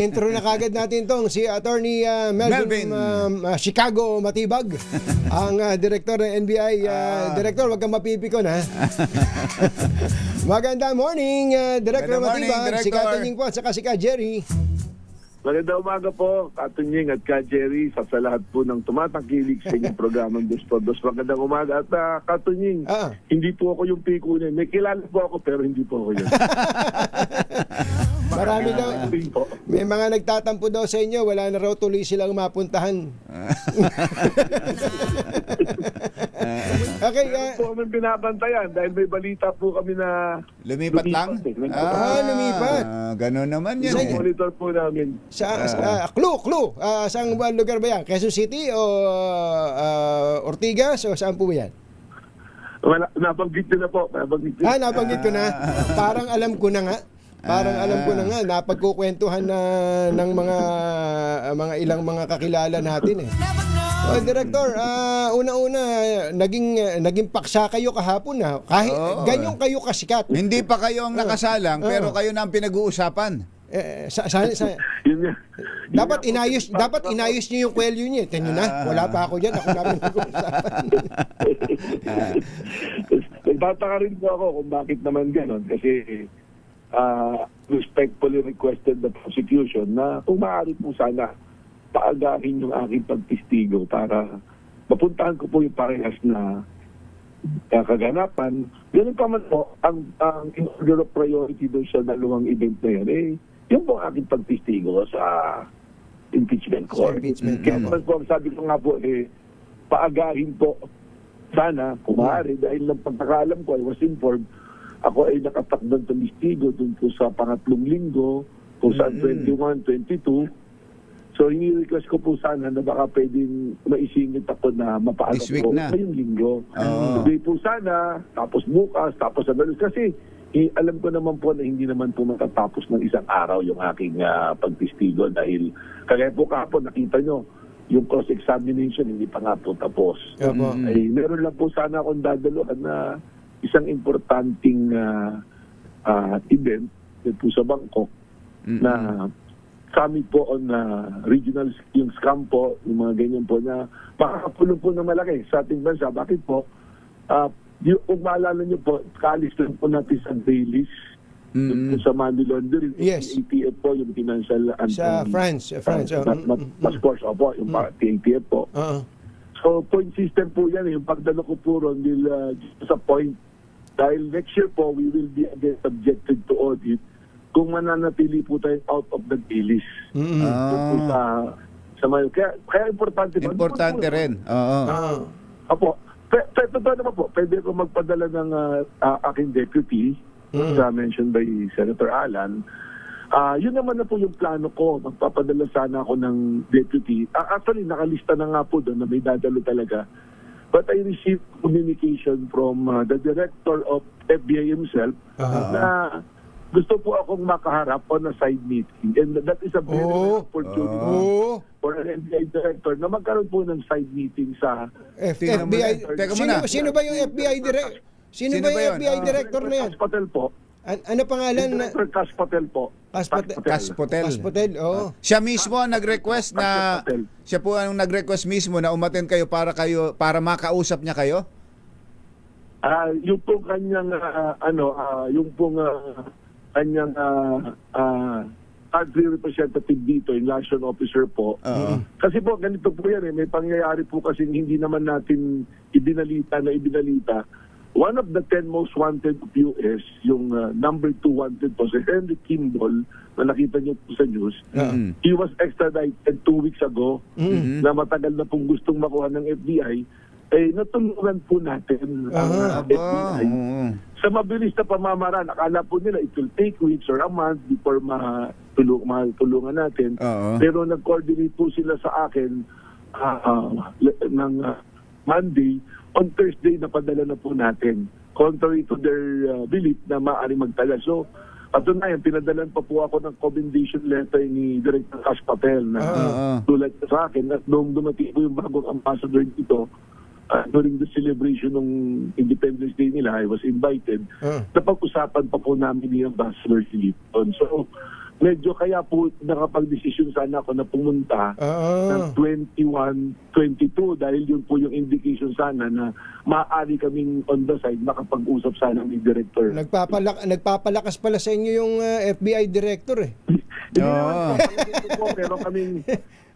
intro na kagad natin tong si Attorney Melvin Chicago Matibag, ang Director ng NBI. Director, wag kang mapipikon, ha? Magandang morning, Director Matibag. Si Katunying po at saka si Ka Jerry. Magandang umaga po, Katunying at Ka Jerry, sa lahat po ng tumatangkilik sa inyong programang Dos por Dos. Magandang umaga. At Katunying, hindi po ako yung piko niya. May kilala po ako pero hindi po ako yun. Marami daw, may mga nagtatampo daw sa inyo, wala na raw tuloy silang mapuntahan. Okay, po kami binabantayan dahil may balita po kami na lumipat lang? Lumipat. Gano'n naman yan. Monitor po namin. Clue. Saan lugar ba yan? Quezon City o Ortigas o saan po ba yan? Nabanggit ko na po. Nabanggit ko na. Parang alam ko na nga. Napagkukwentuhan na ng mga ilang mga kakilala natin eh. Director, una-una naging paksa kayo kahapon na. Kahit ganyan kayo kasikat. Hindi pa kayo ang nakasalang pero kayo na ang pinag-uusapan. Dapat inayos niyo yung kwelyo niyo. Tingnan na, wala pa ako diyan, ako na pinag-uusapan. Nagtataka rin po ako kung bakit naman gano'n kasi respectfully requested the prosecution na kung maaari po sana paagahin yung aking pagtistigo para mapuntahan ko po yung parehas na kaganapan. Ganun pa man po, ang in order of priority doon sa dalawang event na yan, yung po aking pagtistigo sa impeachment court. Kaya naman po, sabi ko nga po, paagahin po sana, kung maaari, dahil ng pagkakaalam ko, I was informed, ako ay nakatakdang tumistigo dun po sa pangatlong linggo, kung saan 21, 22. So, ini-request ko po sana na baka pwedeng maisingit ako na mapaalam ko ngayong linggo. Today po sana, tapos bukas, tapos sa galos. Kasi alam ko naman po na hindi naman po matatapos ng isang araw yung aking pagtistigo dahil kagaya po kahapon, nakita nyo, yung cross-examination hindi pa nga po tapos. Meron lang po sana akong dadaluhan na isang importanteng event po sa Bangkok na kami po on regional yung scam po, yung mga ganyan po na makakapulong po na malaki sa ating bansa. Bakit po? Kung maalala nyo po, kaalis lang po natin sa dailies sa money laundering. Yes. Yung ATF po, yung financial sa France. Passports po, yung ATF po. So, point system po yan. Yung pagdala ko po ron sa point. Dahil next year po, we will be again subjected to audit kung mananatili po tayo out of the dailies. Sa mayo. Kaya importante. Importante rin. Apo. Totoo naman po, pwede ko magpadala ng aking deputy, mentioned by Senator Alan. Yun naman na po yung plano ko. Magpapadala sana ako ng deputy. Actually, nakalista na nga po doon na may dadalo talaga. But I received communication from the director of FBI himself na gusto po akong makaharap on a side meeting. And that is a very opportunity for an FBI director na magkaroon po ng side meeting sa FBI. Sino ba yung FBI director? Sino ba yung FBI director na yan? Kash Patel po. Ano pangalan? Director Kash Patel po. Kash Patel. Siya mismo ang nag-request na siya po ang nag-request mismo na umattend kayo para makausap niya kayo? Yung po kanyang kanyang country representative dito, yung election officer po. Kasi po, ganito po yan may pangyayari po kasi hindi naman natin ibinalita. One of the 10 most wanted of US, yung number 2 wanted po, si Henry Kimball, na nakita niyo po sa news, he was extradited 2 weeks ago na matagal na pong gustong makuha ng FBI. Natulungan po natin ang FBI. Sa mabilis na pamamaraan, akala po nila it will take weeks or a month before matulungan natin. Pero nag-coordinate po sila sa akin ng Monday. On Thursday, napadala na po natin. Contrary to their belief na maaari magtala. So, patunayan, pinadalan pa po ako ng commendation letter ni Director Kash Patel na tulad sa akin. At noong dumating po yung bagong ambassador dito, during the celebration ng Independence Day nila, I was invited. Napag-usapan pa po namin ni Ambassador Philipon. So, medyo kaya po nakapag-desisyon sana ako na pumunta ng 21, 22 dahil yun po yung indication sana na maaari kaming on the side makapag-usap sana ng director. Nagpapalakas pala sa inyo yung FBI director eh. Hindi naman po,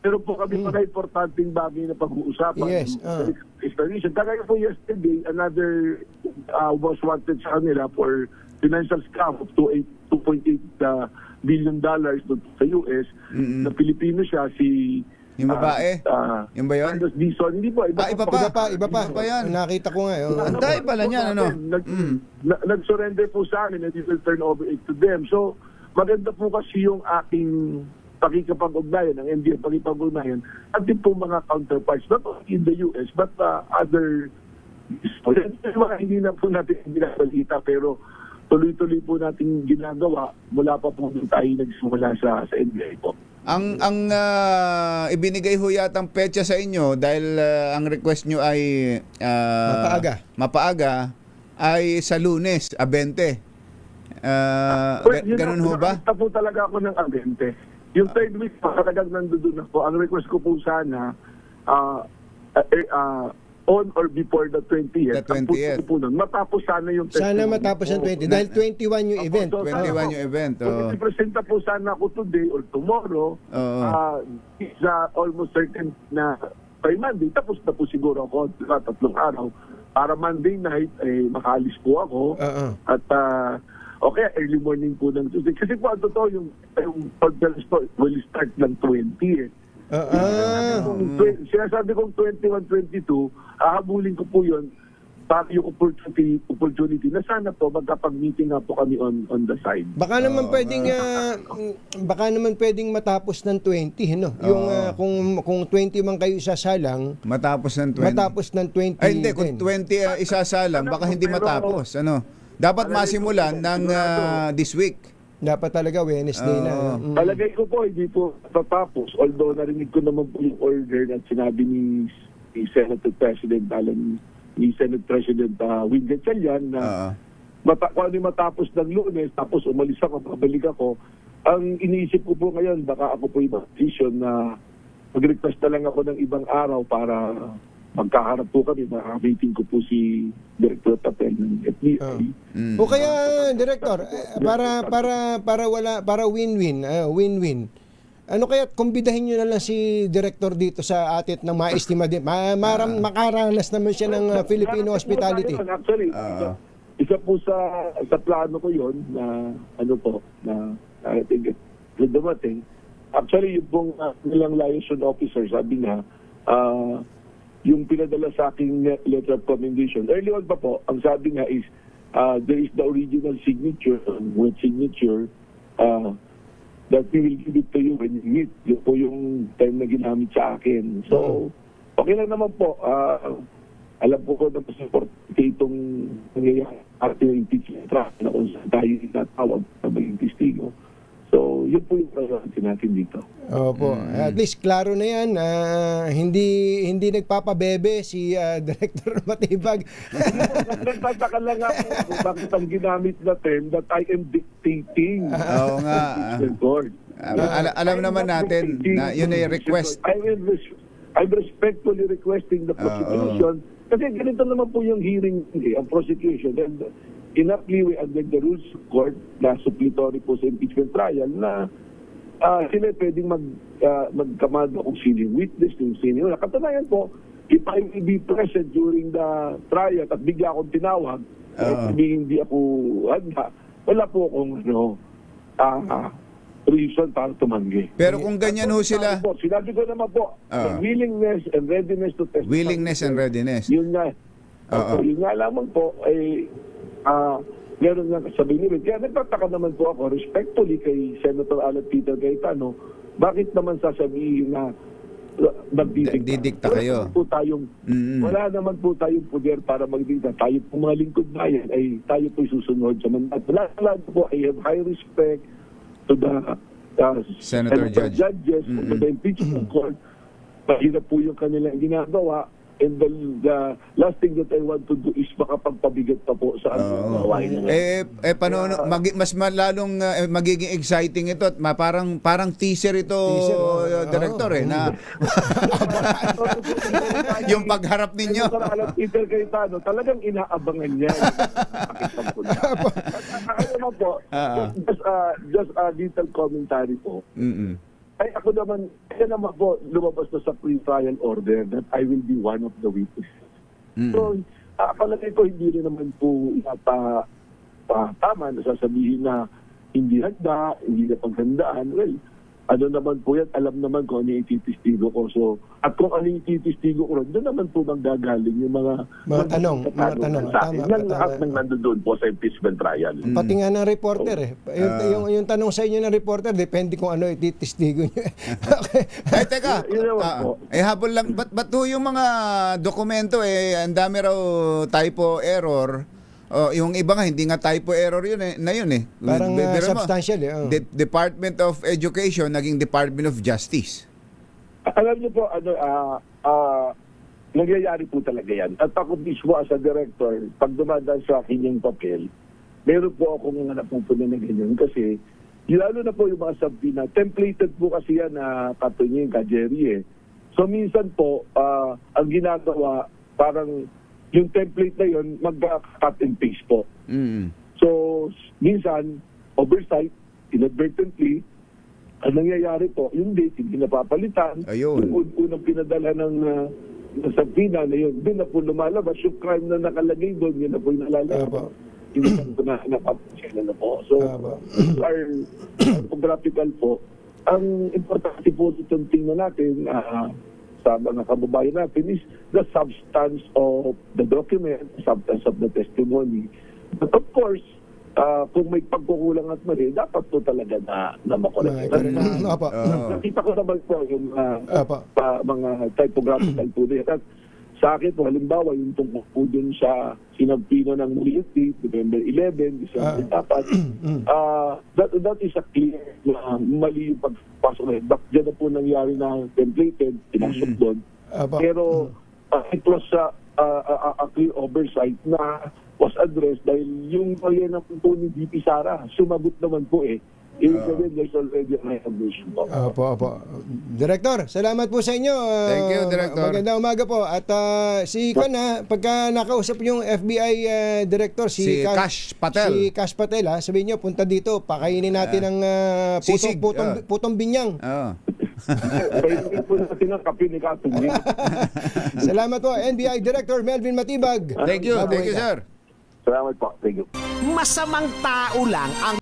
pero po kami mga importanteng bagay na pag-uusapan. Yes. Explanation. Kagaya po yesterday, another was wanted sa kanila for financial scam of $2.8 billion sa US. Na Pilipino siya, si... Yung babae? Yung ba yun? Carlos Dizon. Hindi po. Iba pa yan. Nakita ko nga. Anday pala niyan, ano? Nag-surrender po sa akin and we will turn over it to them. So, maganda po kasi yung aking pakikipag-ugnayan, ang NDF pakikipag-ugnayan, at din po mga counterparts, not only in the US, but other... Mga hindi na po natin binabalita, pero tuloy-tuloy po natin ginagawa mula pa po nung tayo nagsimula sa NBI po. Ang ibinigay ho yatang petsa sa inyo dahil ang request nyo ay mapaaga ay sa Lunes, 20. Ganun ho ba? Nakita po talaga ako ng 20. Yung third week pa, talagang nandoon ako. Ang request ko po sana on or before the 20th. The 20th. Po nun, matapos sana yung 20th. Sana matapos ang 20 dahil 21 yung event. 21 yung event. Kung ipresenta po sana ako today or tomorrow, it's almost certain na by Monday, tapos na po siguro ako 3 araw. Para Monday night, makaalis po ako. At okay, early morning po ng Tuesday. Kasi po, ang totoo, yung podcast will start ng 20th. Sinasabi kong 21, 22, hahabulin ko po yun para yung opportunity na sana po magkapag-meeting nga po kami on the side. Baka naman pwedeng matapos ng 20, no? Yung kung 20 man kayo isasalang, matapos ng 20. Ay hindi, kung 20 isasalang, baka hindi matapos, ano? Dapat masimulan ng this week. Dapat talaga Wednesday na. Talagay ko po, hindi po tatapos. Although narinig ko naman po yung order na sinabi ni Senate President ni Senate President Win Gatchalian na kung ano matapos ng Lunes, tapos umalis ako, pabalik ako. Ang iniisip ko po ngayon, baka ako po yung decision na mag-request na lang ako ng ibang araw para magkaharap po kami, makaka-meeting ko po si Director Patel ng FBI. O kaya, Director, para win-win, win-win. Ano kaya kumbidahin nyo na lang si Director dito sa atit ng maestima din. Makaranas naman siya ng Filipino hospitality. Actually, isa po sa plano ko yon na na dumating. Actually, yung pong nilang liaison officer, sabi nga, yung pinadala sa aking letter of commendation. Early on pa po, ang sabi nga is, there is the original signature, with signature, that we will give it to you when you meet. Yun po yung time na ginamit sa akin. So, okay lang naman po. Alam po na support itong nangyayari ating impeachment trial na kung saan tayo tinatawag na maging testigo. So, yun po yung priority natin dito. Opo. At least, klaro na yan. Hindi nagpapabebe si Director Matibag. Nagtataka lang ako kung bakit ang ginamit na term that I am dictating. Oo nga. Alam naman natin na yun ay request. I'm respectfully requesting the prosecution. Kasi ganito naman po yung hearing, ang prosecution. And enough leeway under the rules of court na suppletory po sa impeachment trial na sila pwedeng magkamado kung sino yung witness, kung sino yung katunayan po, if I will be present during the trial at bigla akong tinawag, hindi ako handa, wala po akong reason para tumanggi. Pero kung ganyan ho sila... Sinabi ko naman po, willingness and readiness to testify. Willingness and readiness. Yun nga. Yun nga lamang po, meron nga sabi nila. Kaya nagtataka naman po ako, respectfully kay Senator Alan Peter Cayetano, bakit naman sasabihin na magdidikta kayo? Wala naman po tayong poder para magdikta. Tayo po mga lingkod bayan ay tayo po susunod sa mandato. Wala po, I have high respect to the Senator judges, to the impeachment court. Mahirap po yung kanilang ginagawa. And the last thing that I want to do is makapagpabigat pa po sa gawain niya. Paano, mas malalong magiging exciting ito at parang teaser ito, Director, na yung pagharap ninyo. Peter Cayetano, talagang inaabangan niya. Ano naman po, just a little commentary po. Ay ako naman, kaya naman po lumabas na sa pre-trial order that I will be one of the witnesses. So, palagay ko hindi rin naman po tama na sasabihin na hindi handa, hindi na paghandaan. Well, ano naman po yan, alam naman kung ano yung ititistigo ko. So, at kung ano yung ititistigo ko, doon naman po manggagaling yung mga tanong. Sa akin, ng lahat ng nandoon po sa impeachment trial. Pati nga ng reporter yung tanong sa inyo ng reporter, depende kung ano ititistigo nyo. Ay, teka. Habol lang, ba't yung mga dokumento, ang dami raw typo error. Yung iba nga, hindi nga typo error yun na yun eh. Parang substantial Department of Education naging Department of Justice. Alam niyo po, nangyayari po talaga yan. At ako mismo as a director, pag dumadaan sa akin yung papel, meron po akong napupunan na ganyan kasi lalo na po yung mga subpoena, templated po kasi yan na katunying ka-Jerry eh. So minsan po, ang ginagawa, parang yung template na yun, mag-cut and paste po. So, minsan, oversight, inadvertently, ang nangyayari po, yung date, hindi napapalitan. Ayun. Yung unang pinadala ng subpoena na yun, doon na po lumalabas. Yung crime na nakalagay doon, yun na po yung nalalabas. Hindi na napapansin na po. So, our graphical po, ang importante po itong tingnan natin, sa mga kababayan natin is the substance of the document, substance of the testimony. But of course, kung may pagkukulang at mali, dapat po talaga na makorek. Nakita ko naman po yung mga typographical po din. At sa akin po, halimbawa, yung tungkol po dun sa sinampino ng Multi, November 11, December 4, that is a clear na mali yung pagpasok na yun. Diyan na po nangyari na templated, pinasok doon. Pero it was a clear oversight na was addressed dahil yung pagyan ng po ni DP Sara, sumagot naman po eh. Ibig sabihin, there's already a recognition po. Director, salamat po sa inyo. Thank you, Director. Magandang umaga po. At si Kwan, pagka nakausap yung FBI Director, si Kash Patel. Si Kash Patel, sabihin nyo, punta dito, pakainin natin ng putong binyang. Pwede po natin ang kape ni Katong. Salamat po, NBI Director Melvin Matibag. Thank you, sir. Salamat po. Thank you. Masamang tao lang ang